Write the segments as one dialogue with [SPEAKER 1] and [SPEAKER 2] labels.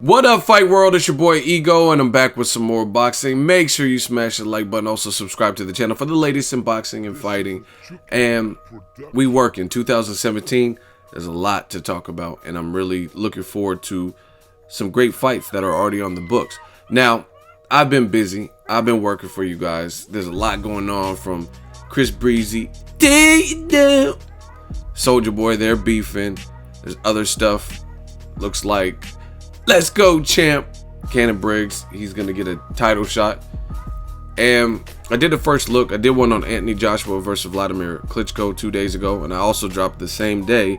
[SPEAKER 1] What up, Fight World? It's your boy Ego, and I'm back with some more boxing. Make sure you smash the like button. Also, subscribe to the channel for the latest in boxing and fighting. And we work in 2017. There's a lot to talk about, and I'm really looking forward to some great fights that are already on the books. Now, I've been busy. I've been working for you guys. There's a lot going on from Chris Breezy, Soldier Boy, they're beefing. There's other stuff. Looks like Let's Go Champ Cannon Briggs, he's gonna get a title shot. And I did the first look. I did one on Anthony Joshua versus Vladimir Klitschko 2 days ago, and I also dropped the same day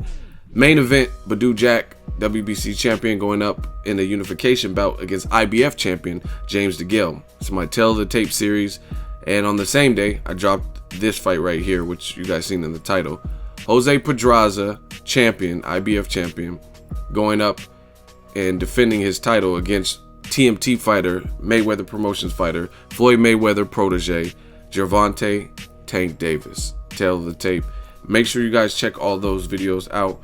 [SPEAKER 1] main event BADOU Jack, WBC champion, going up in a unification bout against IBF champion James DEGALE. It's my Tell the Tape series, and on the same day I dropped this fight right here, which you guys seen in the title. Jose Pedraza, champion, IBF champion, going up and defending his title against TMT fighter, Mayweather Promotions fighter, Floyd Mayweather protege, Gervonta Tank Davis. Tell the Tape. Make sure you guys check all those videos out.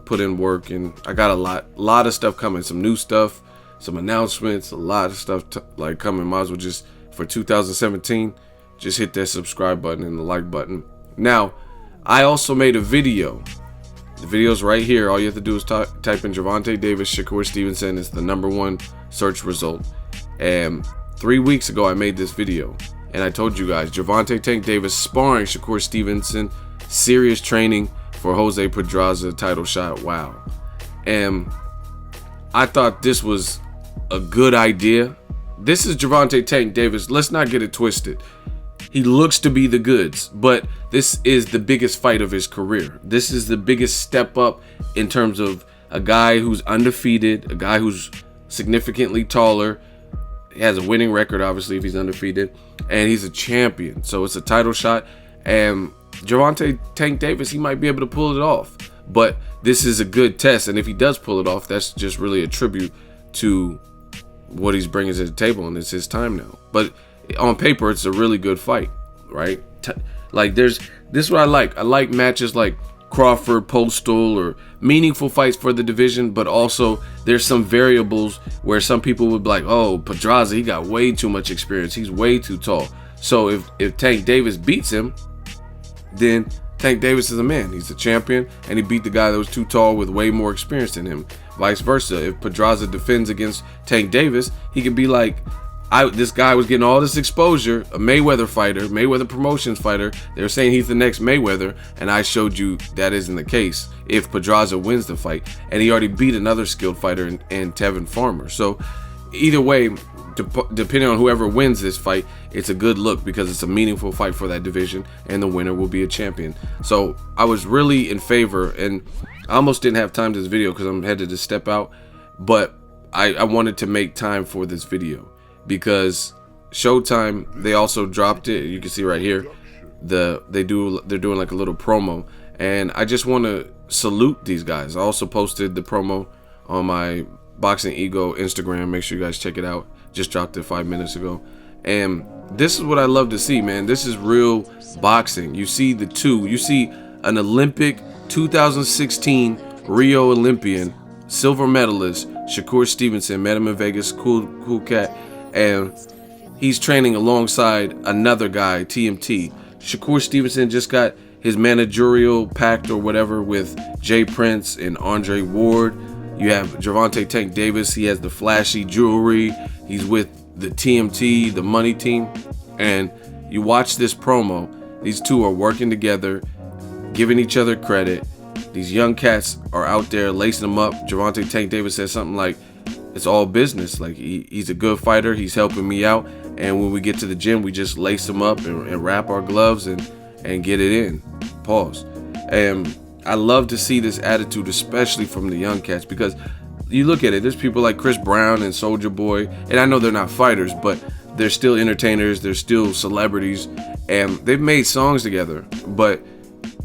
[SPEAKER 1] Put in work, and I got a lot of stuff coming. Some new stuff, some announcements, a lot of stuff like coming. Might as well just, for 2017, just hit that subscribe button and the like button. Now, I also made a video. The video's right here. All you have to do is type in Gervonta Davis, Shakur Stevenson. It's the #1 search result. And 3 weeks ago, I made this video, and I told you guys, Gervonta Tank Davis sparring Shakur Stevenson, serious training for Jose Pedraza title shot. Wow. And I thought this was a good idea. This is Gervonta Tank Davis. Let's not get it twisted. He looks to be the goods, but this is the biggest fight of his career. This is the biggest step up in terms of a guy who's undefeated, a guy who's significantly taller. He has a winning record, obviously, if he's undefeated, and he's a champion. So it's a title shot, and Gervonta Tank Davis, he might be able to pull it off. But this is a good test, and if he does pull it off, that's just really a tribute to what he's bringing to the table, and it's his time now. But on paper, it's a really good fight, right? Like, this is what I like. I like matches like Crawford, Postal, or meaningful fights for the division, but also there's some variables where some people would be like, oh, Pedraza, he got way too much experience. He's way too tall. So if Tank Davis beats him, then Tank Davis is a man. He's a champion, and he beat the guy that was too tall with way more experience than him. Vice versa. If Pedraza defends against Tank Davis, he could be like, this guy was getting all this exposure, a Mayweather fighter, Mayweather Promotions fighter. They're saying he's the next Mayweather, and I showed you that isn't the case if Pedraza wins the fight. And he already beat another skilled fighter in Tevin Farmer. So either way, depending on whoever wins this fight, it's a good look because it's a meaningful fight for that division, and the winner will be a champion. So I was really in favor, and I almost didn't have time to this video because I'm headed to step out, but I wanted to make time for this video because Showtime, they also dropped it. You can see right here, they're doing like a little promo, and I just want to salute these guys. I also posted the promo on my Boxingego Instagram. Make sure you guys check it out. Just dropped it 5 minutes ago, and this is what I love to see, man. This is real boxing. You see you see an Olympic 2016 Rio Olympian silver medalist Shakur Stevenson. Met him in Vegas, cool cat, and he's training alongside another guy, TMT. Shakur Stevenson just got his managerial pact or whatever with Jay Prince and Andre Ward. You have Gervonta Tank Davis. He has the flashy jewelry. He's with the TMT, the money team. And you watch this promo. These two are working together, giving each other credit. These young cats are out there lacing them up. Gervonta Tank Davis says something like, it's all business. Like, he's a good fighter. He's helping me out. And when we get to the gym, we just lace them up and wrap our gloves and get it in. Pause. And I love to see this attitude, especially from the young cats, because you look at it, there's people like Chris Brown and Soldier Boy, and I know they're not fighters, but they're still entertainers, they're still celebrities, and they've made songs together. But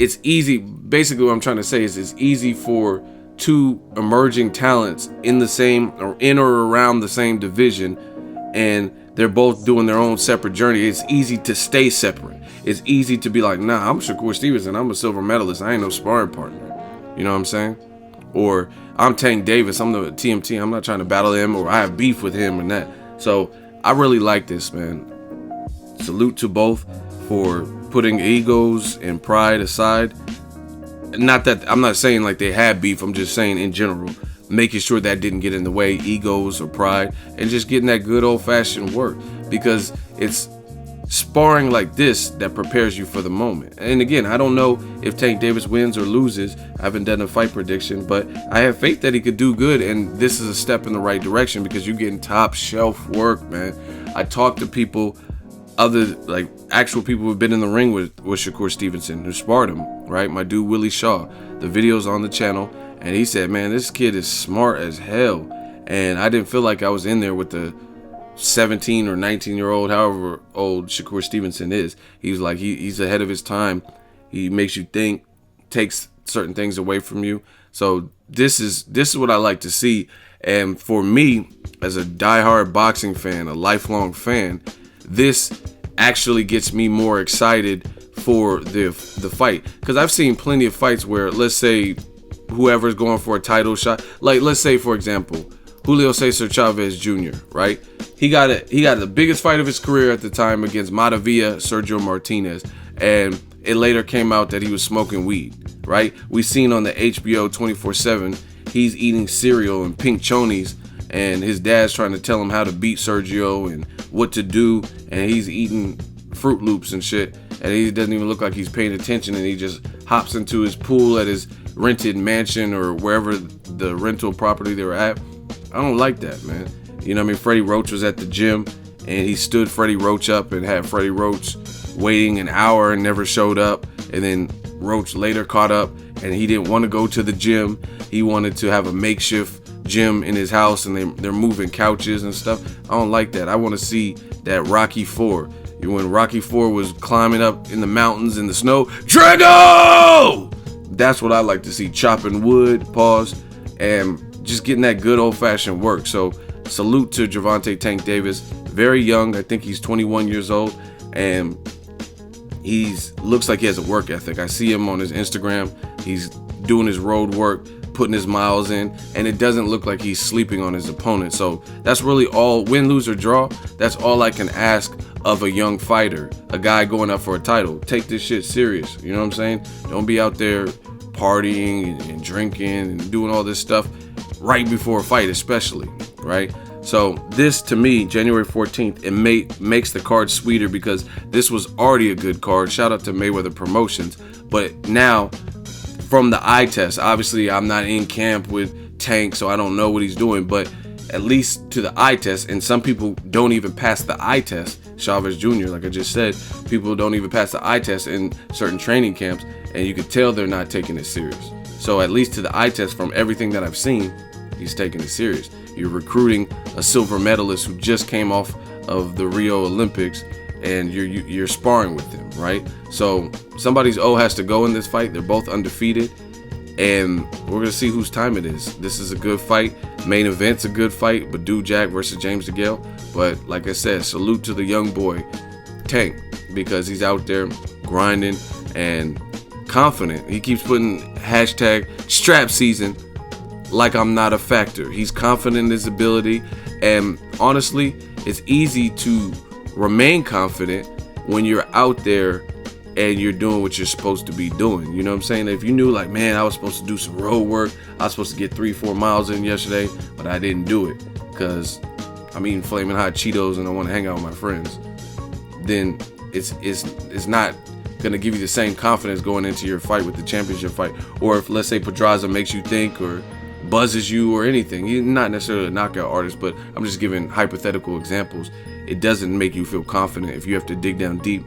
[SPEAKER 1] it's easy, basically what I'm trying to say is it's easy for two emerging talents in the same or in or around the same division, and they're both doing their own separate journey. It's easy to stay separate. It's easy to be like, nah, I'm Shakur Stevenson, I'm a silver medalist, I ain't no sparring partner. You know what I'm saying? or I'm Tank Davis, I'm the TMT, I'm not trying to battle him, or I have beef with him and that. So I really like this, man. Salute to both for putting egos and pride aside. Not that I'm not saying like they had beef, I'm just saying in general, making sure that didn't get in the way, egos or pride, and just getting that good old-fashioned work, because it's sparring like this that prepares you for the moment. And again, I don't know if Tank Davis wins or loses. I haven't done a fight prediction, but I have faith that he could do good, and this is a step in the right direction because you're getting top shelf work, man. I talk to people, other like actual people who've been in the ring with Shakur Stevenson, who sparred him, right? My dude Willie Shaw, the video's on the channel, and he said, man, this kid is smart as hell. And I didn't feel like I was in there with the 17 or 19-year-old, however old Shakur Stevenson is. He was like, he's ahead of his time. He makes you think, takes certain things away from you. So this is what I like to see. And for me, as a diehard boxing fan, a lifelong fan, this actually gets me more excited for the fight, because I've seen plenty of fights where, let's say, whoever's going for a title shot, like let's say for example Julio Cesar Chavez Jr., right? He got the biggest fight of his career at the time against Maravilla Sergio Martinez, and it later came out that he was smoking weed, right? We seen on the HBO 24/7 he's eating cereal and pink chonies, and his dad's trying to tell him how to beat Sergio and what to do, and he's eating Fruit Loops and shit, and he doesn't even look like he's paying attention, and he just hops into his pool at his rented mansion or wherever the rental property they were at. I don't like that, man. You know what I mean? Freddie Roach was at the gym, and he stood Freddie Roach up and had Freddie Roach waiting an hour and never showed up, and then Roach later caught up, and he didn't want to go to the gym. He wanted to have a makeshift gym in his house, and they're moving couches and stuff. I don't like that. I want to see that Rocky IV. When Rocky IV was climbing up in the mountains in the snow, Drago! That's what I like to see. Chopping wood, pause, and just getting that good old-fashioned work. So salute to Gervonta Tank Davis. Very young. I think he's 21 years old, and looks like he has a work ethic. I see him on his Instagram. He's doing his road work, putting his miles in, and it doesn't look like he's sleeping on his opponent. So that's really all, win, lose, or draw, that's all I can ask of a young fighter, a guy going up for a title. Take this shit serious, you know what I'm saying? Don't be out there partying and drinking and doing all this stuff right before a fight, especially, right? So this, to me, January 14th, it makes the card sweeter because this was already a good card. Shout out to Mayweather Promotions. But now, from the eye test, obviously I'm not in camp with Tank, so I don't know what he's doing, but at least to the eye test, and some people don't even pass the eye test. Chavez Jr., like I just said, people don't even pass the eye test in certain training camps, and you could tell they're not taking it serious. So at least to the eye test, from everything that I've seen, he's taking it serious. You're recruiting a silver medalist who just came off of the Rio Olympics, and you're sparring with him, right? So somebody's O has to go in this fight. They're both undefeated, and we're gonna see whose time it is. This is a good fight. Main event's a good fight, BADOU Jack versus James DeGale. But like I said, salute to the young boy Tank, because he's out there grinding and confident. He keeps putting hashtag strap season like I'm not a factor. He's confident in his ability, and honestly, it's easy to remain confident when you're out there and you're doing what you're supposed to be doing. You know what I'm saying? If you knew, like, man, I was supposed to do some road work, I was supposed to get 3-4 miles in yesterday, but I didn't do it because I'm eating flaming hot Cheetos and I want to hang out with my friends, then it's not gonna give you the same confidence going into your fight with the championship fight. Or if, let's say, Pedraza makes you think or buzzes you or anything, he's not necessarily a knockout artist, but I'm just giving hypothetical examples. It doesn't make you feel confident if you have to dig down deep,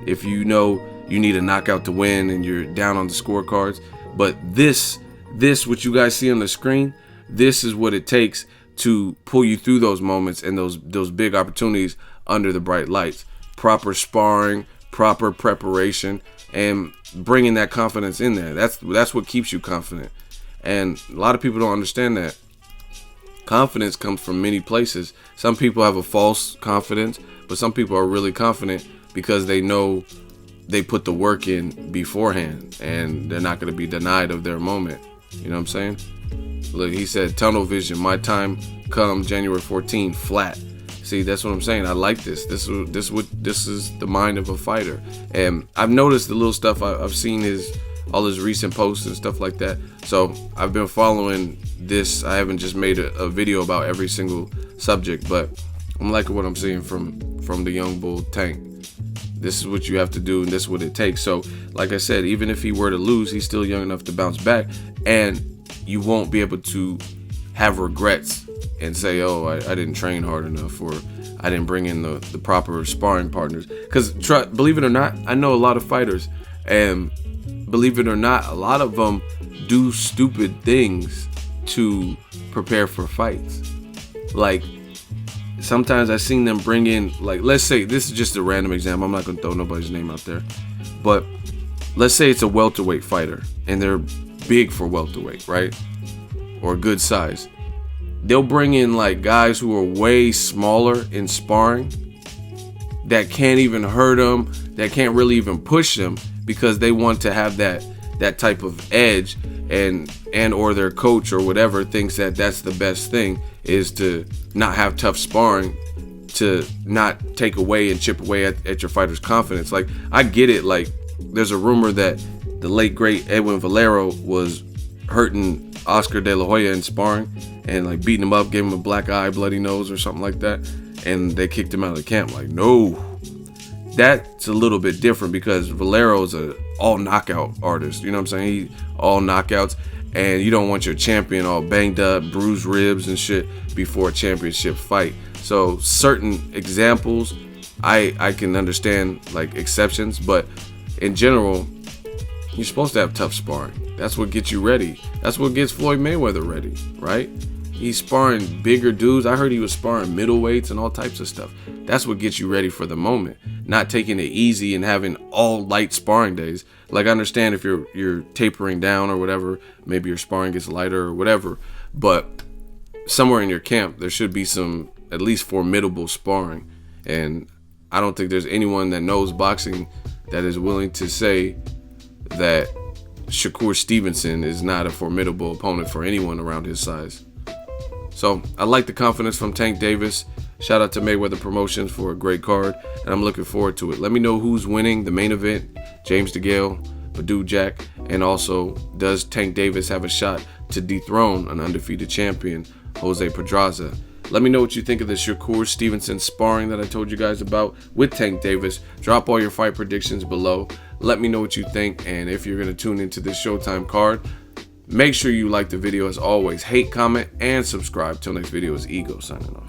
[SPEAKER 1] if you know you need a knockout to win and you're down on the scorecards. But this what you guys see on the screen, this is what it takes to pull you through those moments and those big opportunities under the bright lights. Proper sparring, proper preparation, and bringing that confidence in there. That's what keeps you confident. And a lot of people don't understand that. Confidence comes from many places. Some people have a false confidence, but some people are really confident because they know they put the work in beforehand and they're not going to be denied of their moment. You know what I'm saying? Look, he said tunnel vision. My time come January 14, flat. See, that's what I'm saying. I like this. This is the mind of a fighter. And I've noticed the little stuff. I've seen all his recent posts and stuff like that. So I've been following this. I haven't just made a video about every single subject, but I'm liking what I'm seeing from the young bull Tank. This is what you have to do, and this is what it takes. So, like I said, even if he were to lose, he's still young enough to bounce back, and you won't be able to have regrets and say, oh, I didn't train hard enough, or I didn't bring in the proper sparring partners. Because believe it or not, I know a lot of fighters, and believe it or not, a lot of them do stupid things to prepare for fights. Like, sometimes I've seen them bring in, like, let's say, this is just a random example. I'm not going to throw nobody's name out there. But let's say it's a welterweight fighter, and they're big for welterweight, right? Or good size. They'll bring in, like, guys who are way smaller in sparring that can't even hurt them, that can't really even push them, because they want to have that type of edge, and or their coach or whatever thinks that that's the best thing, is to not have tough sparring, to not take away and chip away at your fighter's confidence. Like, I get it. Like, there's a rumor that the late great Edwin Valero was hurting Oscar De La Hoya in sparring and like beating him up, gave him a black eye, bloody nose or something like that, and they kicked him out of the camp. Like, no, that's a little bit different, because Valero's a all knockout artist. You know what I'm saying? He all knockouts, and you don't want your champion all banged up, bruised ribs and shit before a championship fight. So certain examples, I can understand, like, exceptions, but in general, you're supposed to have tough sparring. That's what gets you ready. That's what gets Floyd Mayweather ready, right? He's sparring bigger dudes. I heard he was sparring middleweights and all types of stuff. That's what gets you ready for the moment. Not taking it easy and having all light sparring days. Like, I understand if you're tapering down or whatever, maybe your sparring gets lighter or whatever, but somewhere in your camp there should be some at least formidable sparring. And I don't think there's anyone that knows boxing that is willing to say that Shakur Stevenson is not a formidable opponent for anyone around his size. So I like the confidence from Tank Davis. Shout out to Mayweather Promotions for a great card, and I'm looking forward to it. Let me know who's winning the main event, James DeGale, BADOU Jack, and also, does Tank Davis have a shot to dethrone an undefeated champion, Jose Pedraza? Let me know what you think of the Shakur Stevenson sparring that I told you guys about with Tank Davis. Drop all your fight predictions below. Let me know what you think, and if you're going to tune into this Showtime card, make sure you like the video as always. Hate, comment, and subscribe. Till next video, is Ego signing off.